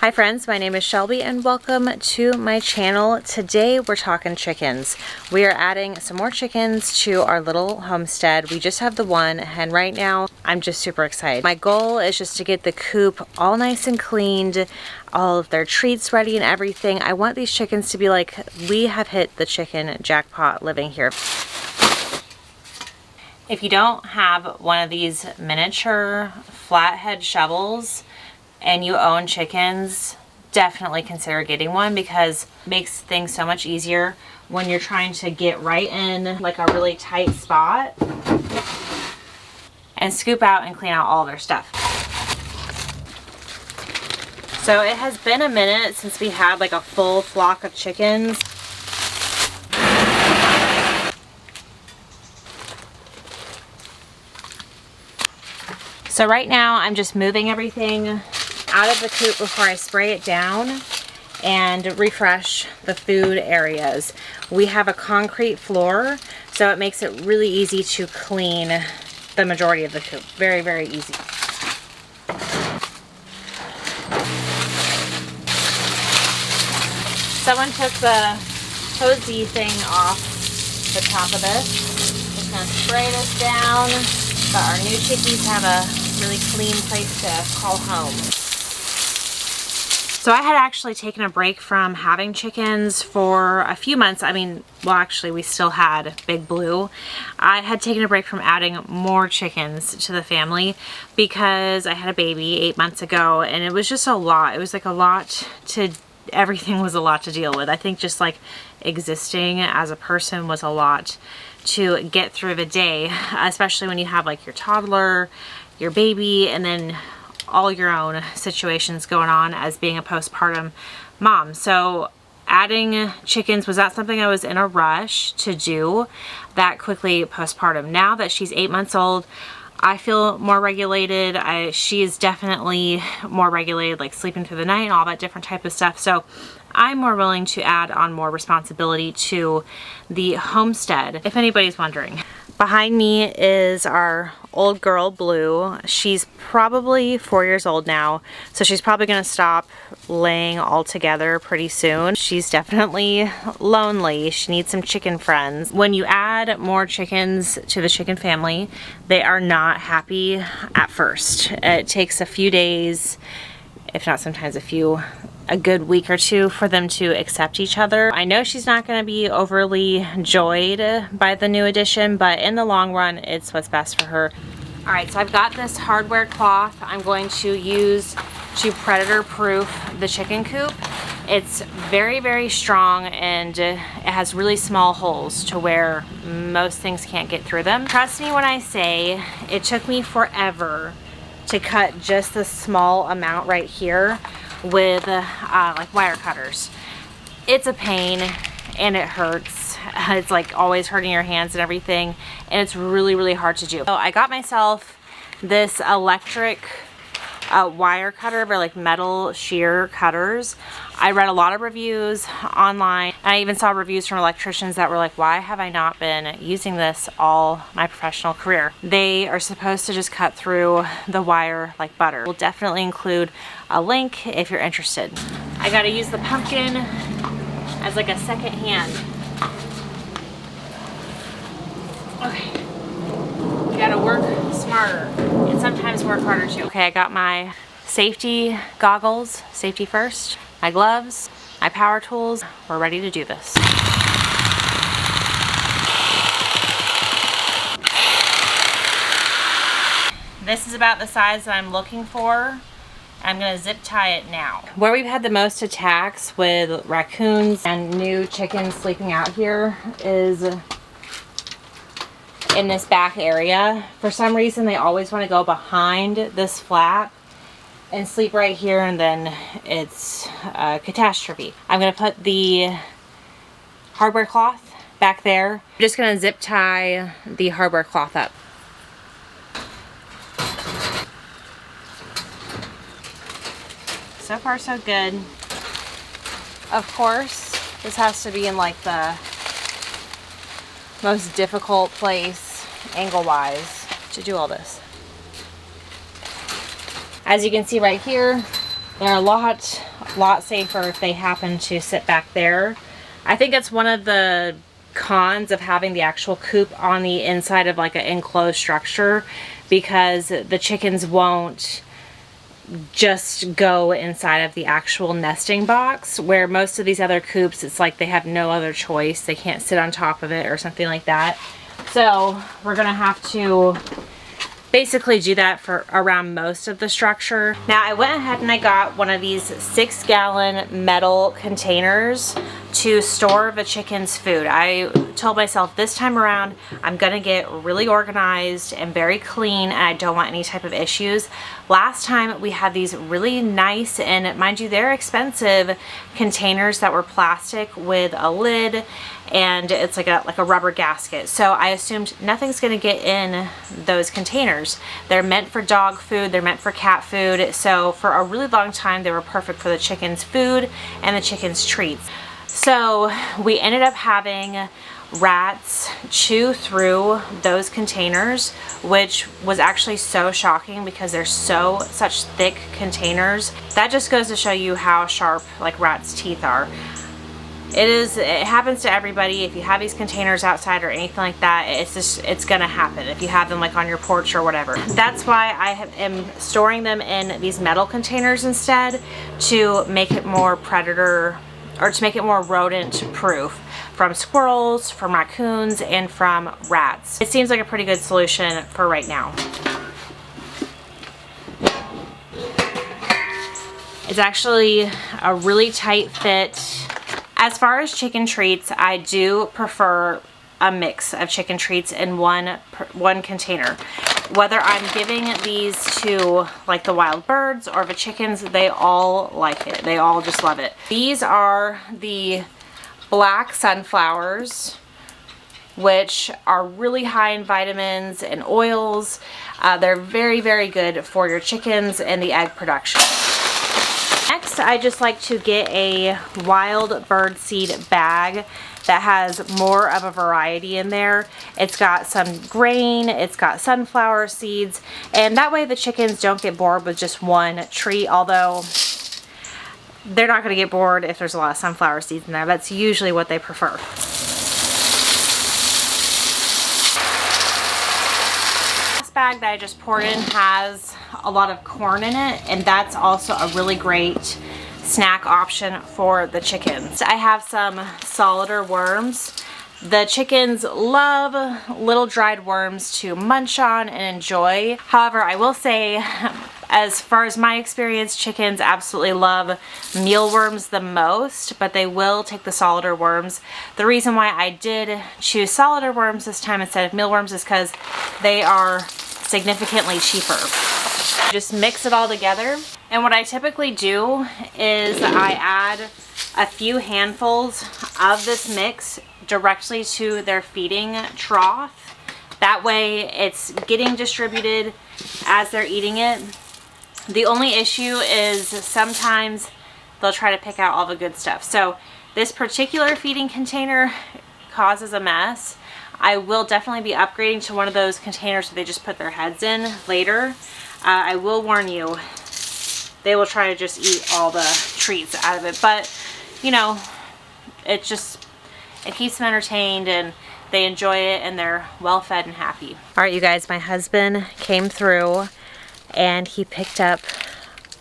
Hi friends, my name is Shelby and welcome to my channel. Today we're talking chickens. We are adding some more chickens to our little homestead. We just have the one hen right now. I'm just super excited. My goal is just to get the coop all nice and cleaned, all of their treats ready and everything. I want these chickens to be like, we have hit the chicken jackpot living here. If you don't have one of these miniature flathead shovels and you own chickens, definitely consider getting one because it makes things so much easier when you're trying to get right in like a really tight spot and scoop out and clean out all their stuff. So it has been a minute since we had like a full flock of chickens. So right now I'm just moving everything out of the coop before I spray it down and refresh the food areas. We have a concrete floor, so it makes it really easy to clean the majority of the coop. Very, very easy. Someone took the hosey thing off the top of this. Just gonna spray this down, but our new chickies have a really clean place to call home. So I had actually taken a break from having chickens for a few months. I mean, well, actually we still had Big Blue. I had taken a break from adding more chickens to the family because I had a baby 8 months ago and it was just a lot. It was like a lot to, everything was a lot to deal with. I think just like existing as a person was a lot to get through the day, especially when you have like your toddler, your baby, and then all your own situations going on as being a postpartum mom. So adding chickens was not something I was in a rush to do that quickly postpartum. Now that she's 8 months old, I feel more regulated. She is definitely more regulated, like sleeping through the night and all that different type of stuff. So I'm more willing to add on more responsibility to the homestead, if anybody's wondering. Behind me is our old girl, Blue. She's probably 4 years old now, so she's probably gonna stop laying altogether pretty soon. She's definitely lonely. She needs some chicken friends. When you add more chickens to the chicken family, they are not happy at first. It takes a few days, if not sometimes a good week or two for them to accept each other. I know she's not going to be overly joyed by the new addition, but in the long run, it's what's best for her. All right, so I've got this hardware cloth I'm going to use to predator-proof the chicken coop. It's very, very strong and it has really small holes to where most things can't get through them. Trust me when I say it took me forever to cut just this small amount right here with like wire cutters. It's a pain and it hurts. It's like always hurting your hands and everything, and it's really, really hard to do. So I got myself this electric wire cutter, but like metal shear cutters. I read a lot of reviews online. I even saw reviews from electricians that were like, why have I not been using this all my professional career? They are supposed to just cut through the wire like butter. We'll definitely include a link if you're interested. I gotta use the pumpkin as like a second hand. Okay. You gotta work smarter and sometimes work harder too. Okay, I got my safety goggles, safety first, my gloves, my power tools. We're ready to do this. This is about the size that I'm looking for. I'm gonna zip tie it now. Where we've had the most attacks with raccoons and new chickens sleeping out here is in this back area. For some reason, they always want to go behind this flap and sleep right here, and then it's a catastrophe. I'm gonna put the hardware cloth back there. I'm just gonna zip tie the hardware cloth up. So far so good. Of course, this has to be in like the most difficult place angle-wise to do all this. As you can see right here, there are a lot a lot safer if they happen to sit back there. I think it's one of the cons of having the actual coop on the inside of like an enclosed structure, because the chickens won't just go inside of the actual nesting box, where most of these other coops, it's like they have no other choice. They can't sit on top of it or something like that. So we're gonna have to basically do that for around most of the structure. Now I went ahead and I got one of these 6-gallon metal containers to store the chickens' food. I told myself this time around I'm gonna get really organized and very clean, and I don't want any type of issues. Last time we had these really nice, and mind you they're expensive, containers that were plastic with a lid, and it's like a rubber gasket. So I assumed nothing's gonna get in those containers. They're meant for dog food, they're meant for cat food, so for a really long time they were perfect for the chickens' food and the chickens' treats. So we ended up having rats chew through those containers, which was actually so shocking because they're such thick containers. That just goes to show you how sharp like rats' teeth are. It happens to everybody. If you have these containers outside or anything like that, it's gonna happen if you have them like on your porch or whatever. That's why I am storing them in these metal containers instead, to make it more predator, or to make it more rodent proof from squirrels, from raccoons, and from rats. It seems like a pretty good solution for right now. It's actually a really tight fit. As far as chicken treats, I do prefer a mix of chicken treats in one container. Whether I'm giving these to like the wild birds or the chickens, they all like it. They all just love it. These are the black sunflowers, which are really high in vitamins and oils. They're very, very good for your chickens and the egg production. Next, I just like to get a wild bird seed bag that has more of a variety in there. It's got some grain, it's got sunflower seeds, and that way the chickens don't get bored with just one treat, although they're not gonna get bored if there's a lot of sunflower seeds in there. That's usually what they prefer. This bag that I just poured in has a lot of corn in it, and that's also a really great snack option for the chickens. I have some solider worms. The chickens love little dried worms to munch on and enjoy. However, I will say, as far as my experience, chickens absolutely love mealworms the most, but they will take the solider worms. The reason why I did choose solider worms this time instead of mealworms is because they are significantly cheaper. Just mix it all together, and what I typically do is I add a few handfuls of this mix directly to their feeding trough. That way it's getting distributed as they're eating it. The only issue is sometimes they'll try to pick out all the good stuff. So this particular feeding container causes a mess. I will definitely be upgrading to one of those containers so they just put their heads in later. I will warn you, they will try to just eat all the treats out of it, but you know, it keeps them entertained and they enjoy it and they're well fed and happy. All right, you guys, my husband came through and he picked up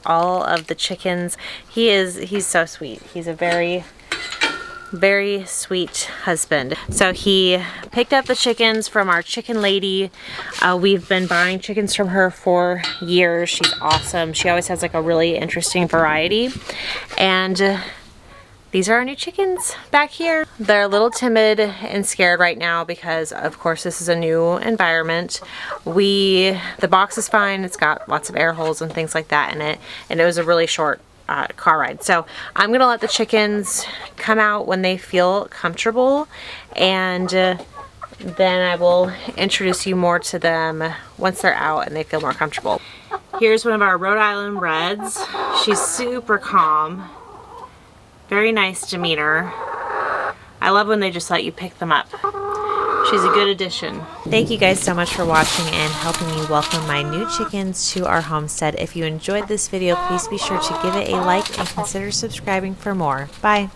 all of the chickens. He's so sweet. He's a very, very sweet husband. So he picked up the chickens from our chicken lady. We've been buying chickens from her for years. She's awesome. She always has like a really interesting variety. And these are our new chickens back here. They're a little timid and scared right now because of course this is a new environment. The box is fine. It's got lots of air holes and things like that in it. And it was a really short car ride. So I'm gonna let the chickens come out when they feel comfortable, and then I will introduce you more to them once they're out and they feel more comfortable. Here's one of our Rhode Island Reds. She's super calm, very nice demeanor. I love when they just let you pick them up. She's a good addition. Thank you guys so much for watching and helping me welcome my new chickens to our homestead. If you enjoyed this video, please be sure to give it a like and consider subscribing for more. Bye.